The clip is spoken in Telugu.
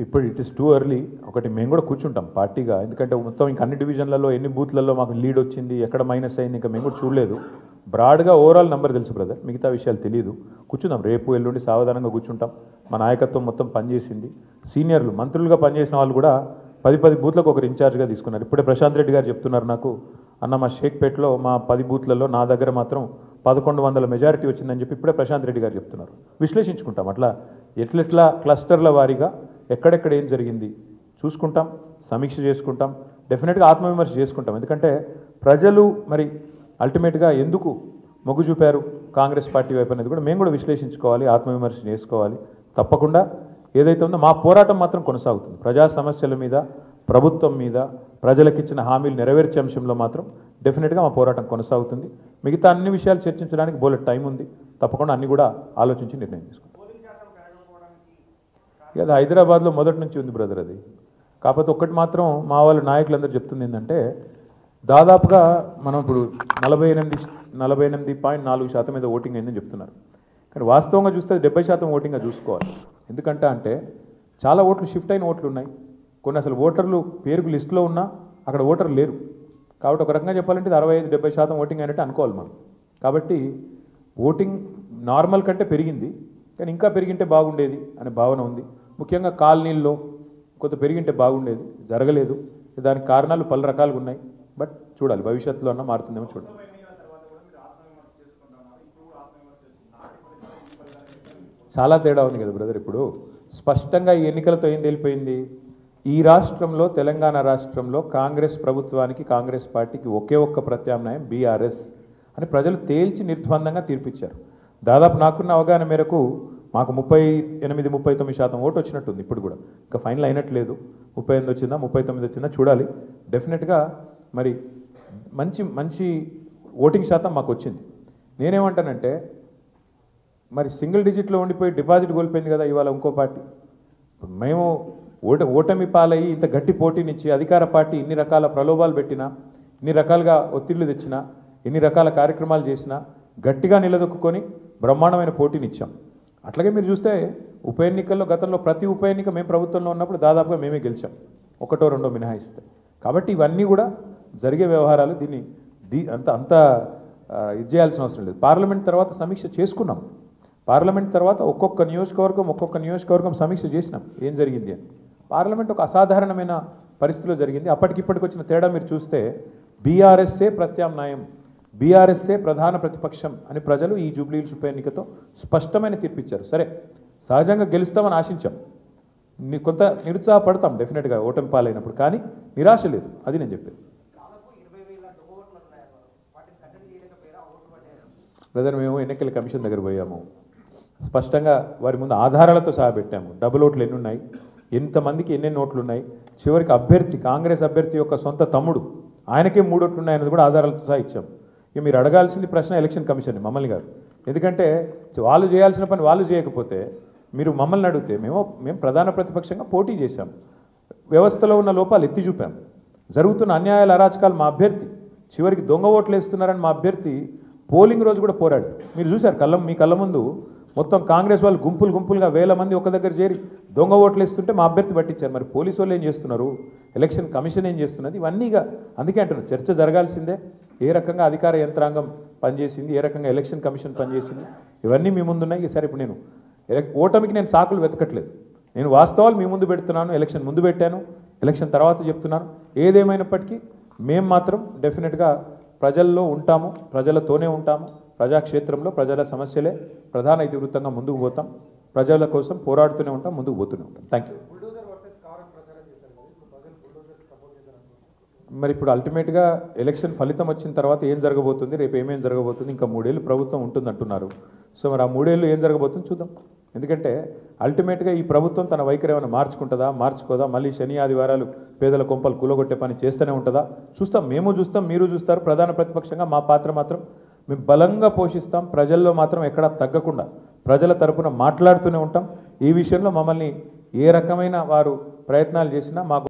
ఇప్పుడు ఇట్ ఇస్ టూ ఎర్లీ. ఒకటి మేము కూడా కూర్చుంటాం పార్టీగా, ఎందుకంటే మొత్తం ఇంకా అన్ని డివిజన్లలో ఎన్ని బూత్లలో మాకు లీడ్ వచ్చింది, ఎక్కడ మైనస్ అయింది, ఇంకా మేము కూడా చూడలేదు. బ్రాడ్గా ఓవరాల్ నెంబర్ తెలుసు బ్రదర్, మిగతా విషయాలు తెలియదు. కూర్చుందాం, రేపు ఎల్లుండి సావధానంగా కూర్చుంటాం. మా నాయకత్వం మొత్తం పనిచేసింది. సీనియర్లు మంత్రులుగా పనిచేసిన వాళ్ళు కూడా 10 బూత్లకు ఒకరు ఇన్ఛార్జ్గా తీసుకున్నారు. ఇప్పుడే ప్రశాంత్ రెడ్డి గారు చెప్తున్నారు నాకు, అన్న మా షేక్పేట్లో మా 10 బూత్లలో నా దగ్గర మాత్రం 1100 మెజారిటీ వచ్చిందని చెప్పి ఇప్పుడే ప్రశాంత్ రెడ్డి గారు చెప్తున్నారు. విశ్లేషించుకుంటాం అట్లా ఎట్లెట్లా క్లస్టర్ల వారీగా ఎక్కడెక్కడ ఏం జరిగింది చూసుకుంటాం, సమీక్ష చేసుకుంటాం, డెఫినెట్గా ఆత్మవిమర్శ చేసుకుంటాం. ఎందుకంటే ప్రజలు మరి అల్టిమేట్గా ఎందుకు మొగ్గు చూపారు కాంగ్రెస్ పార్టీ వైపు అనేది కూడా మేము కూడా విశ్లేషించుకోవాలి, ఆత్మవిమర్శ చేసుకోవాలి. తప్పకుండా ఏదైతే ఉందో మా పోరాటం మాత్రం కొనసాగుతుంది. ప్రజా సమస్యల మీద, ప్రభుత్వం మీద, ప్రజలకు ఇచ్చిన హామీలు నెరవేర్చే అంశంలో మాత్రం డెఫినెట్గా మా పోరాటం కొనసాగుతుంది. మిగతా అన్ని విషయాలు చర్చించడానికి బోలెట్ టైం ఉంది. తప్పకుండా అన్ని కూడా ఆలోచించి నిర్ణయం తీసుకుంటాం. అది హైదరాబాద్లో మొదటి నుంచి ఉంది బ్రదర్ అది. కాకపోతే ఒక్కటి మాత్రం మా వాళ్ళ నాయకులందరూ చెప్తుంది ఏంటంటే, దాదాపుగా మనం ఇప్పుడు 48.4% మీద ఓటింగ్ అయిందని చెప్తున్నారు. కానీ వాస్తవంగా చూస్తే 70% ఓటింగ్గా చూసుకోవాలి. ఎందుకంటే చాలా ఓట్లు షిఫ్ట్ అయిన ఓట్లు ఉన్నాయి. కొన్ని అసలు ఓటర్లు పేరుకు లిస్టులో ఉన్నా అక్కడ ఓటర్లు లేరు. కాబట్టి ఒక రకంగా చెప్పాలంటే 65-70% ఓటింగ్ అయినట్టు అనుకోవాలి మనం. కాబట్టి ఓటింగ్ నార్మల్ కంటే పెరిగింది, కానీ ఇంకా పెరిగింటే బాగుండేది అనే భావన ఉంది. ముఖ్యంగా కాలనీల్లో కొంత పెరిగింటే బాగుండేది, జరగలేదు. దానికి కారణాలు పలు రకాలుగా ఉన్నాయి. బట్ చూడాలి, భవిష్యత్తులో అన్న మారుతుందేమో చూడాలి. చాలా తేడా ఉంది కదా బ్రదర్. ఇప్పుడు స్పష్టంగా ఈ ఎన్నికలతో ఏం తెలిపోయింది, ఈ రాష్ట్రంలో తెలంగాణ రాష్ట్రంలో కాంగ్రెస్ ప్రభుత్వానికి, కాంగ్రెస్ పార్టీకి ఒకే ఒక్క ప్రత్యామ్నాయం బీఆర్ఎస్ అని ప్రజలు తేల్చి నిర్ద్వందంగా తీర్పిచ్చారు. దాదాపు నాకున్న అవగాహన మేరకు మాకు 38-39% ఓటు వచ్చినట్టుంది. ఇప్పుడు కూడా ఇంకా ఫైనల్ అయినట్లేదు. 38 వచ్చిందా 39 వచ్చిందా చూడాలి. డెఫినెట్గా మరి మంచి ఓటింగ్ శాతం మాకు వచ్చింది. నేనేమంటానంటే, మరి సింగిల్ డిజిట్లో ఉండిపోయి డిపాజిట్ కోల్పోయింది కదా ఇవాళ ఇంకో పార్టీ. మేము ఓటమి పాలయ్యి ఇంత గట్టి పోటీనిచ్చి అధికార పార్టీ ఇన్ని రకాల ప్రలోభాలు పెట్టినా, ఇన్ని రకాలుగా ఒత్తిళ్లు తెచ్చినా, ఎన్ని రకాల కార్యక్రమాలు చేసినా గట్టిగా నిలదొక్కుని బ్రహ్మాండమైన పోటీనిచ్చాం. అట్లాగే మీరు చూస్తే ఉప ఎన్నికల్లో గతంలో ప్రతి ఉప ఎన్నిక మేము ప్రభుత్వంలో ఉన్నప్పుడు దాదాపుగా మేమే గెలిచాం, ఒకటో రెండో మినహాయిస్తే. కాబట్టి ఇవన్నీ కూడా జరిగే వ్యవహారాలు. దీన్ని అంత ఇది చేయాల్సిన అవసరం లేదు. పార్లమెంట్ తర్వాత సమీక్ష చేసుకున్నాం. పార్లమెంట్ తర్వాత ఒక్కొక్క నియోజకవర్గం సమీక్ష చేసినాం ఏం జరిగింది అని. పార్లమెంట్ ఒక అసాధారణమైన పరిస్థితిలో జరిగింది. అప్పటికిప్పటికి వచ్చిన తేడా మీరు చూస్తే బీఆర్ఎస్ఏ ప్రత్యామ్నాయం, బీఆర్ఎస్ఏ ప్రధాన ప్రతిపక్షం అని ప్రజలు ఈ జూబ్లీహిల్స్ ఉప ఎన్నికతో స్పష్టమైన తీర్పిచ్చారు. సరే, సహజంగా గెలుస్తామని ఆశించాం, కొంత నిరుత్సాహపడతాం డెఫినెట్గా ఓటమి పాలైనప్పుడు, కానీ నిరాశ లేదు. అది నేను చెప్పేది. బ్రదర్, మేము ఎన్నికల కమిషన్ దగ్గర పోయాము, స్పష్టంగా వారి ముందు ఆధారాలతో సహా పెట్టాము. డబుల్ ఓట్లు ఎన్ని ఉన్నాయి, ఎంతమందికి ఎన్నెన్ని ఓట్లు ఉన్నాయి, చివరికి అభ్యర్థి కాంగ్రెస్ అభ్యర్థి యొక్క సొంత తమ్ముడు ఆయనకే 3 ఓట్లు ఉన్నాయన్నది కూడా ఆధారాలతో సహా ఇచ్చాము. ఇక మీరు అడగాల్సింది ప్రశ్న ఎలక్షన్ కమిషన్ మమ్మల్ని గారు. ఎందుకంటే వాళ్ళు చేయాల్సిన పని వాళ్ళు చేయకపోతే మీరు మమ్మల్ని అడిగితే మేము ప్రధాన ప్రతిపక్షంగా పోటీ చేశాం, వ్యవస్థలో ఉన్న లోపాలు ఎత్తి చూపాం, జరుగుతున్న అన్యాయాల అరాచకాలు మా అభ్యర్థి, చివరికి దొంగ ఓట్లు వేస్తున్నారని మా అభ్యర్థి పోలింగ్ రోజు కూడా పోరాడు. మీరు చూశారు మీ కళ్ళ ముందు మొత్తం కాంగ్రెస్ వాళ్ళు గుంపులుగా 1000 మంది ఒక దగ్గర చేరి దొంగ ఓట్లు వేస్తుంటే మా అభ్యర్థి పట్టించారు. మరి పోలీసు వాళ్ళు ఏం చేస్తున్నారు, ఎలక్షన్ కమిషన్ ఏం చేస్తున్నది, ఇవన్నీగా అందుకే అంటున్నారు చర్చ జరగాల్సిందే. ఏ రకంగా అధికార యంత్రాంగం పనిచేసింది, ఏ రకంగా ఎలక్షన్ కమిషన్ పనిచేసింది, ఇవన్నీ మీ ముందున్నాయి. సరే, ఇప్పుడు నేను ఓటమికి నేను సాకులు వెతకట్లేదు, నేను వాస్తవాలు మీ ముందు పెడుతున్నాను. ఎలక్షన్ ముందు పెట్టాను, ఎలక్షన్ తర్వాత చెప్తున్నాను. ఏదేమైనప్పటికీ మేము మాత్రం డెఫినెట్గా ప్రజల్లో ఉంటాము, ప్రజలతోనే ఉంటాము. ప్రజాక్షేత్రంలో ప్రజల సమస్యలే ప్రధాన ఇతివృత్తంగా ముందుకు పోతాం, ప్రజల కోసం పోరాడుతూనే ఉంటాం, ముందుకు పోతూనే ఉంటాం. Thank you. మరి ఇప్పుడు అల్టిమేట్గా ఎలక్షన్ ఫలితం వచ్చిన తర్వాత ఏం జరగబోతుంది, రేపు ఏమేం జరగబోతుంది, ఇంకా 3 ఏళ్ళు ప్రభుత్వం ఉంటుంది అంటున్నారు. సో మరి ఆ 3 ఏళ్ళు ఏం జరగబోతుంది చూద్దాం. ఎందుకంటే అల్టిమేట్గా ఈ ప్రభుత్వం తన వైఖరి ఏమైనా మార్చుకోదా, మళ్ళీ శని ఆదివారాలు పేదల కొంపలు కూలగొట్టే పని చేస్తూనే ఉంటుందా చూస్తాం. మేము చూస్తాం, మీరు చూస్తారు. ప్రధాన ప్రతిపక్షంగా మా పాత్ర మాత్రం మేము బలంగా పోషిస్తాం. ప్రజల్లో మాత్రం ఎక్కడా తగ్గకుండా ప్రజల తరపున మాట్లాడుతూనే ఉంటాం. ఈ విషయంలో మమ్మల్ని ఏ రకమైన వారు ప్రయత్నాలు చేసినా మాకు